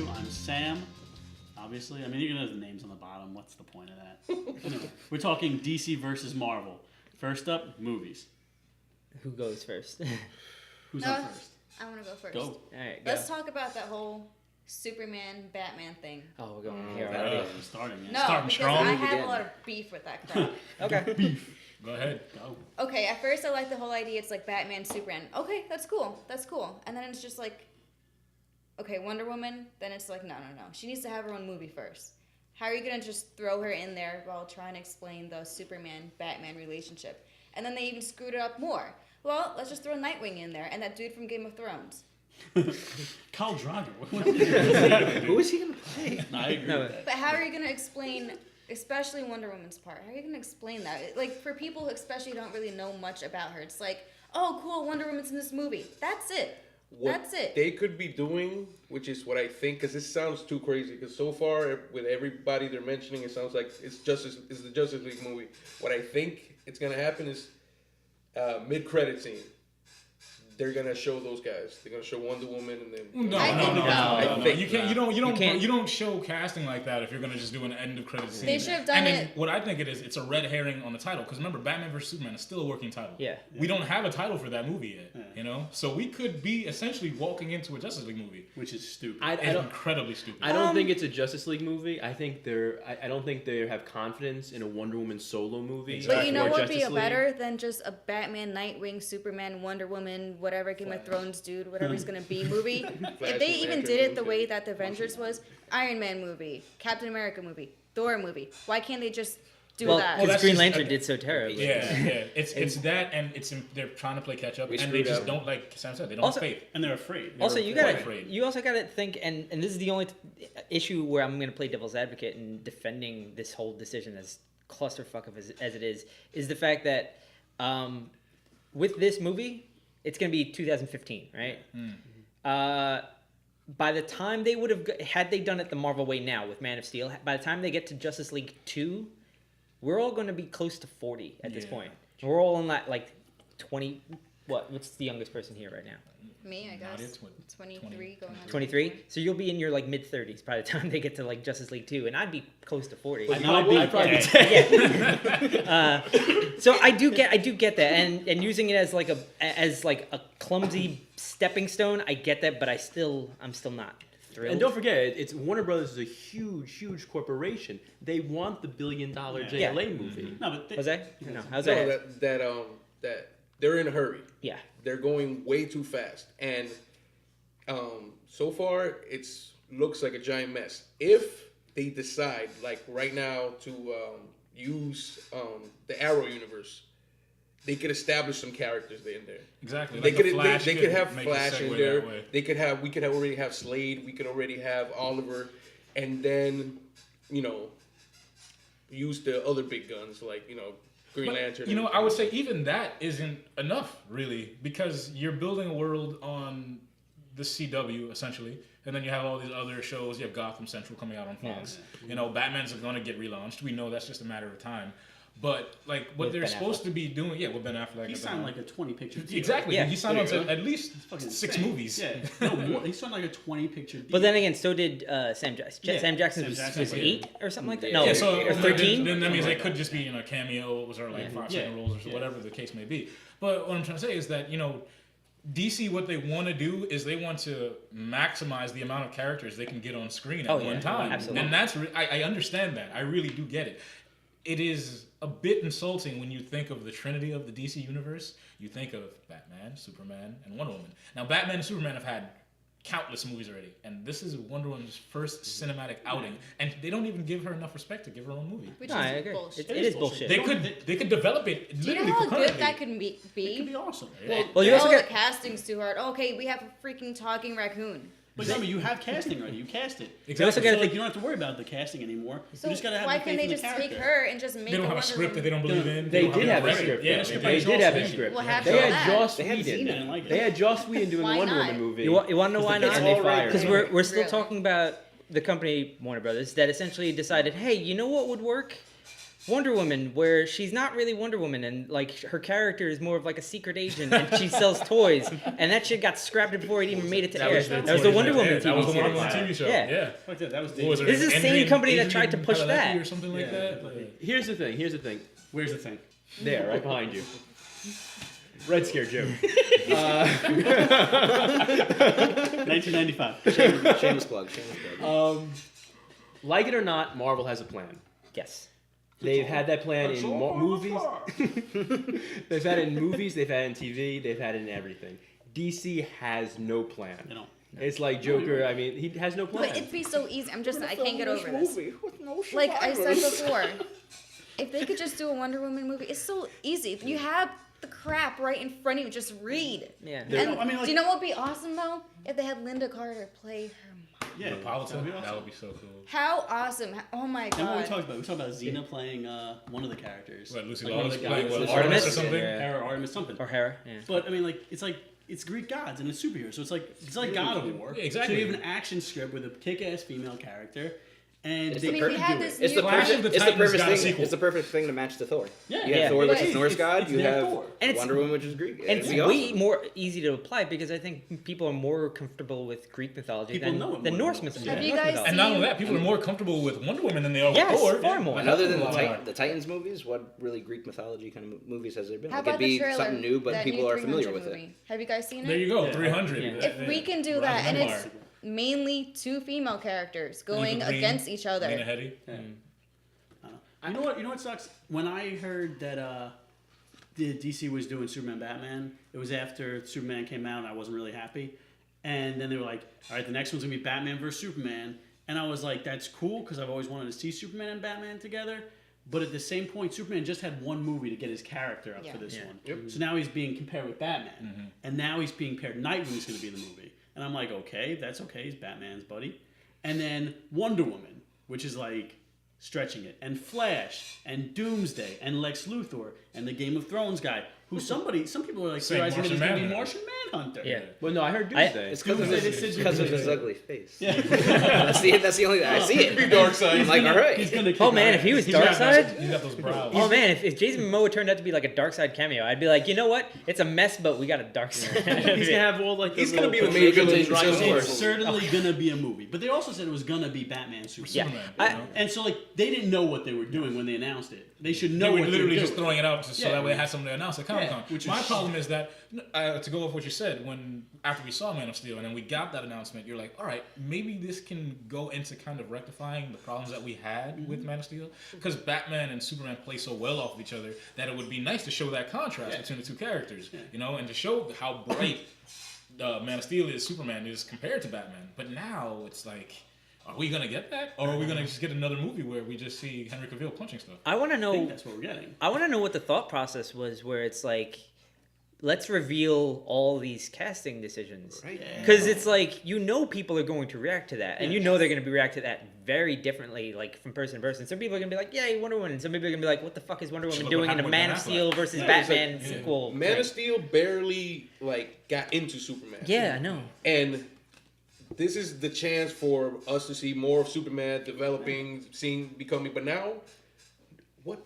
CBFU. I'm Sam. Obviously, I mean you can have the names on the bottom. What's the point of that? Anyway, we're talking DC versus Marvel. First up, movies. Who goes first? Who's on first? I want to go first. Go. All right, go. Let's talk about that whole Superman Batman thing. Oh, we're going here already. Starting. Yeah. No, Starting because strong. I have a lot of beef with that crap. Okay. Go ahead. Go. Okay, at first I like the whole idea. It's like Batman, Superman. Okay, that's cool. That's cool. And then it's just like, okay, Wonder Woman. Then it's like, no. She needs to have her own movie first. How are you gonna just throw her in there while trying to explain the Superman-Batman relationship? And then they even screwed it up more. Well, let's just throw Nightwing in there and that dude from Game of Thrones. Khal Drogo. Who is he going to play? No, I agree with that. But how are you gonna explain, especially Wonder Woman's part? How are you gonna explain that? Like for people who especially don't really know much about her, it's like, oh, cool, Wonder Woman's in this movie. That's it. That's it. They could be doing, which is what I think, because this sounds too crazy. Because so far, with everybody they're mentioning, it sounds like it's the Justice League movie. What I think it's gonna happen is mid-credit scene. They're gonna show those guys. They're gonna show Wonder Woman and then. No. You don't show casting like that if you're gonna just do an end of credit scene. They should have done it. What I think it is, it's a red herring on the title. Because remember, Batman vs Superman is still a working title. Yeah. We don't have a title for that movie yet. You know, so we could be essentially walking into a Justice League movie, Which is stupid. it's incredibly stupid. I don't think it's a Justice League movie. I think I don't think they have confidence in a Wonder Woman solo movie. Exactly. But you know or what would be Justice League. better than just a Batman, Nightwing, Superman, Wonder Woman, whatever Game of Thrones dude, whatever he's gonna be movie? If they even did it the way that the Avengers was, Iron Man movie, Captain America movie, Thor movie, why can't they just do that? Because that's Green just Lantern did so terribly. Yeah. It's that, and they're trying to play catch up, and they just don't, like Sam said, they don't have faith. And they're afraid. Also, afraid. you also gotta think, and this is the only issue where I'm gonna play devil's advocate in defending this whole decision as clusterfuck as it is the fact that with this movie, it's gonna be 2015, right? By the time they would have had they done it the Marvel way now with Man of Steel, by the time they get to Justice League 2, we're all gonna be close to 40 at this point. We're all in that like 20. What's the youngest person here right now? Me, I guess. 23 going on. 23. So you'll be in your like mid 30s by the time they get to like Justice League 2, and I'd be close to 40. I'd probably So I do get that, and using it as like a clumsy stepping stone, I get that, but I'm still not thrilled. And don't forget, it's Warner Brothers is a huge corporation. They want the $1 billion JLA movie. No, but Jose? No, how's No, that? that they're in a hurry. Yeah. They're going way too fast, and so far looks like a giant mess. If they decide, like right now, to use the Arrow universe, they could establish some characters in there. Exactly. They Like could have make Flash a in segue there. that way. We could already have Slade. We could already have Oliver, and then use the other big guns like Green Lantern. I would say even that isn't enough, really, because you're building a world on the CW, essentially, and then you have all these other shows. You have Gotham Central coming out on Fox. Batman's going to get relaunched. We know that's just a matter of time. But, like, what they're supposed to be doing, with Ben Affleck. He signed like a 20-picture deal. Exactly. Yeah. He signed on to at least 6 movies. Yeah. No, more. He signed like a 20-picture deal. But then again, so did Sam Jackson. Yeah. Sam Jackson was 8 or something like that. No, So or 13. Then that means they could just be cameos or like 5-second roles or whatever the case may be. But what I'm trying to say is that DC, what they want to do is they want to maximize the amount of characters they can get on screen at one time. Absolutely. And that's I understand that. I really do get it. It is a bit insulting when you think of the trinity of the DC universe. You think of Batman, Superman, and Wonder Woman. Now, Batman and Superman have had countless movies already, and this is Wonder Woman's first cinematic outing, and they don't even give her enough respect to give her own movie. Which I is agree. bullshit. It is bullshit. They could develop it Do you know literally how concurrently. good that could be? It could be awesome. Well, you also the got casting's too hard. Okay, we have a freaking talking raccoon. But remember, you have casting already. You cast it. Exactly. also gotta So, think- you don't have to worry about the casting anymore. So you just gotta have why the can't faith they in the just character. take her and just make They don't a have a Wonder script that they Woman? don't believe in. They don't did have a record. script. Yeah, They did have a script. Well, have They some had of that. Joss They hadn't seen Whedon. it and liked it. They had Joss Whedon doing Why the Wonder not? Woman movie. You want to know why not? And they fired Because him. we're still Really? talking about the company Warner Brothers that essentially decided, hey, you know what would work? Wonder Woman, where she's not really Wonder Woman, and like her character is more of like a secret agent, and she sells toys, and that shit got scrapped before it even made it to air. That was the Wonder Woman That was the TV Wonder series. Woman TV show. Yeah. Yeah. Fuck that was What was it? This is the same company that tried to push Padalecki that. or something like that. Here's the thing. Where's the thing? There, right behind you. Red Scare joke. 1995. Shameless plug. Like it or not, Marvel has a plan. Yes. They've had that plan in movies. They've had it in movies. They've had it in TV. They've had it in everything. DC has no plan. They don't. It's like Joker. I mean, he has no plan. But it'd be so easy. I can't get over this. Like I said before, if they could just do a Wonder Woman movie, it's so easy. You have the crap right in front of you. Just read. Yeah. And I mean, like- do you know what would be awesome though? If they had Linda Carter play her mom. Yeah, Napolitan? that'd be awesome. That would be so cool. How awesome! Oh my And what we god. talked about? We talked about Xena playing one of the characters. What, Lucy Like one of Lawless the playing guys. what, Artemis Artemis or Yeah. something? Yeah. Or Artemis something. Or Hera. Yeah. But I mean, like it's Greek gods and it's superheroes, so it's like God of War. Yeah, exactly. So you have an action script with a kick-ass female character, and It's they I mean, could we had do this it. It's the new Clash of perfect. the It's the Titans perfect got a thing. sequel. It's the perfect thing to match the Thor. Yeah. You have Thor, But which is it's- Norse god. it's You their have Thor. And it's- Wonder Woman, which is Greek. And It'd it's be way awesome. more easy to apply because I think people are more comfortable with Greek mythology People than, know it than more Norse than mythology. Have you Norse guys mythology. And not only that, people are more comfortable with Wonder Woman than they are with Yes, Thor. far more. And other than the, Wow. the Titans movies, what really Greek mythology kind of movies has there been? How Like, about it'd be the trailer? something new, but that people new are familiar 300 with it. movie? Have you guys seen it? There you go, Yeah. 300. Yeah. If we can do Rise that, of and Empire. it's mainly two female characters going Eva Green, against each other. Lena Headey. You know what? You know what sucks? When I heard that the DC was doing Superman Batman, it was after Superman came out, and I wasn't really happy. And then they were like, "All right, the next one's gonna be Batman versus Superman," and I was like, "That's cool," because I've always wanted to see Superman and Batman together. But at the same point, Superman just had one movie to get his character up Yeah. for this Yeah. one. Yep. So now he's being compared with Batman, and now he's being paired. Nightwing's going to be in the movie, and I'm like, okay, that's okay. He's Batman's buddy. And then Wonder Woman, which is like stretching it, and Flash, and Doomsday, and Lex Luthor, and the Game of Thrones guy, who some people are like Saying theorizing that he's going to be Martian Martian Manhunter. Yeah. Well, no, I heard Doomsday. It's because of Doomsday, his, they said because of Doomsday. his ugly face. that's the only thing I see it. Dark side. I'm like, all right. He's gonna Oh kick man, our if he was ass. Darkseid, He's got those brows. oh man, if Jason Momoa turned out to be like a Darkseid cameo, I'd be like, you know what? It's a mess, but we got a Darkseid. He's gonna have all like. He's the gonna be the little- main villain. It's Civil War. It's certainly gonna be a movie, but they also said it was gonna be Batman Superman. Yeah. Superman, I- you know? And so like they didn't know what they were doing when they announced it. They should They know were what literally they're just doing. throwing it out so Yeah. that way they had something to announce at Comic Con. Yeah, which My is- problem is that, to go off what you said, when after we saw Man of Steel and then we got that announcement, you're like, all right, maybe this can go into kind of rectifying the problems that we had with Man of Steel. Because Batman and Superman play so well off of each other that it would be nice to show that contrast between the two characters, you know, and to show how bright Man of Steel is, Superman is compared to Batman. But now it's like, are we gonna get that, or are we gonna just get another movie where we just see Henry Cavill punching stuff? I want to I know. think that's what we're getting. I want to know what the thought process was, where it's like, let's reveal all these casting decisions. Right. Because it's like, you know, people are going to react to that, and you know they're going to be react to that very differently, like from person to person. Some people are going to be like, "Yay, Wonder Woman!" And some people are going to be like, "What the fuck is Wonder Woman Look doing what in a happened Man with of Ben Steel versus Yeah, it's Batman like- sequel?" Man of Steel barely like got into Superman. Yeah, I know. And this is the chance for us to see more of Superman developing, becoming. But now, what?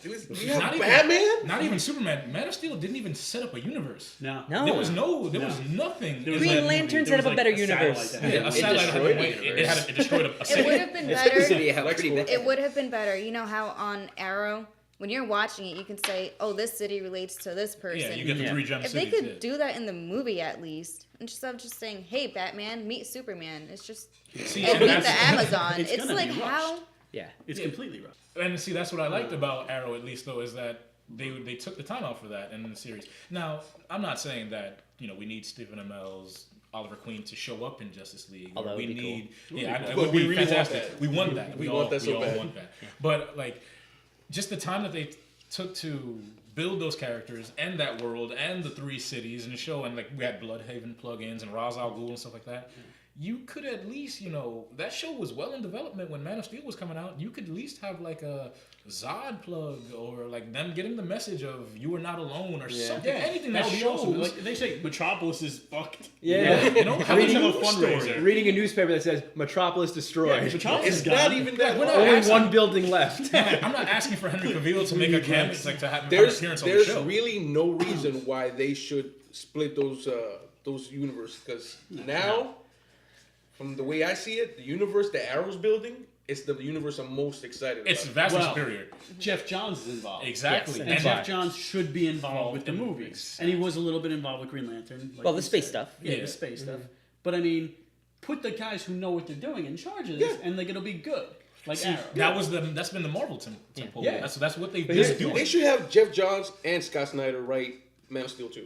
You have Batman? Not even Superman. Man of Steel didn't even set up a universe. No. No. There was nothing. There was Green that movie. Lantern There set was, up a better like, universe. satellite that Yeah, had a it. satellite destroyed had the it, it destroyed a It city. would have been The better. city had Lex pretty Luthor. bad. It would have been better. You know how on Arrow, when you're watching it, you can say, "Oh, this city relates to this person." Yeah, you get the three gem if cities. they could yeah. do that in the movie at least, instead of just saying, "Hey, Batman, meet Superman," it's just See, and and meet that's- the Amazon. It's It's gonna like be how. rushed. Yeah. It's completely rough. And see, that's what I liked about Arrow, at least though, is that they took the time out for that in the series. Now, I'm not saying that we need Stephen Amell's Oliver Queen to show up in Justice League. Although we it'd be need, cool. yeah, it But would we be really want fantastic. that. We want that. We all want that so all bad. want that. But like, just the time that they took to build those characters and that world and the three cities and the show, and like we had Bloodhaven plugins and Ra's al Ghul and stuff like that. you could at least, that show was well in development when Man of Steel was coming out. You could at least have like a Zod plug or like them getting the message of you are not alone or something. Anything that would be shows. awesome. Like they say, Metropolis is fucked. Yeah. Have Reading a a fundraiser. Reading a newspaper that says Metropolis destroyed. Metropolis is It's not gone. even that. We're not Only asking- one building left. I'm not asking for Henry Cavill to make a cameo, like to have an There's appearance on the there's show. really no reason why they should split those universes, because now, from the way I see it, the universe the Arrow's building is the universe I'm most excited about. It's vastly Well, superior. Jeff Johns is involved. Exactly. Yes, And Jeff Johns should be involved with the in the movies. movies. And he was a little bit involved with Green Lantern. like Well, the you space said. stuff. Yeah, Yeah. the space stuff. But I mean, put the guys who know what they're doing in charge of this, Yeah. and like it'll be good. Like See, Arrow. that's been the Marvel temple. Yeah. That's what they've But been here's- doing. They should have Jeff Johns and Scott Snyder write Man of Steel 2.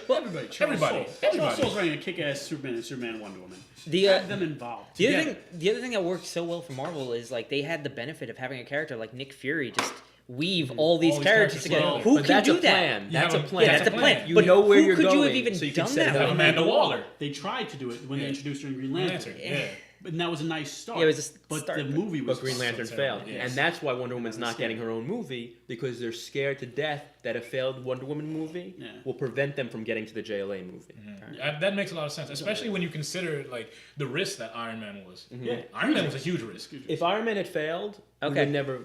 Everybody. Charles everybody. Charles Soule's writing a kick-ass Superman and Superman Wonder Woman. The, Have them involved. The together. other thing that worked so well for Marvel is like they had the benefit of having a character like Nick Fury just weave all these characters together. slowly. Who But can that's do a that? plan. You That's have a a- plan. Yeah, that's a plan. You But know where who you're could you going, have even so you done can set that it with? up. Amanda Waller. They tried to do it when they Yeah. introduced her in Green Lantern. Yeah. But that was a nice start. Yeah, it was a but start, the but- movie was But Green Lantern so failed. terrible, yes. And that's why Wonder Woman's not getting her own movie, because they're scared to death that a failed Wonder Woman movie Yeah. will prevent them from getting to the JLA movie. That makes a lot of sense, especially when you consider like the risk that Iron Man was. Yeah. Iron Man was a huge risk. If Iron Man had failed, we Okay. would never.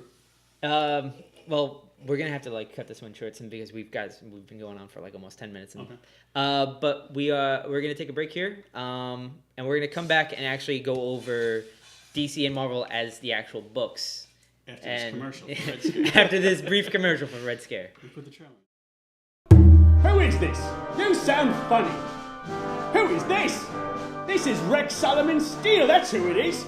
Well, we're gonna have to like cut this one short, some because we've been going on for like almost 10 minutes. And, Okay. but we're gonna take a break here, and we're gonna come back and actually go over DC and Marvel as the actual books. After this And commercial. Red Scare. after this brief commercial from Red Scare. We put the trailer. Who is this? You sound funny. Who is this? This is Rex Solomon Steele, that's who it is.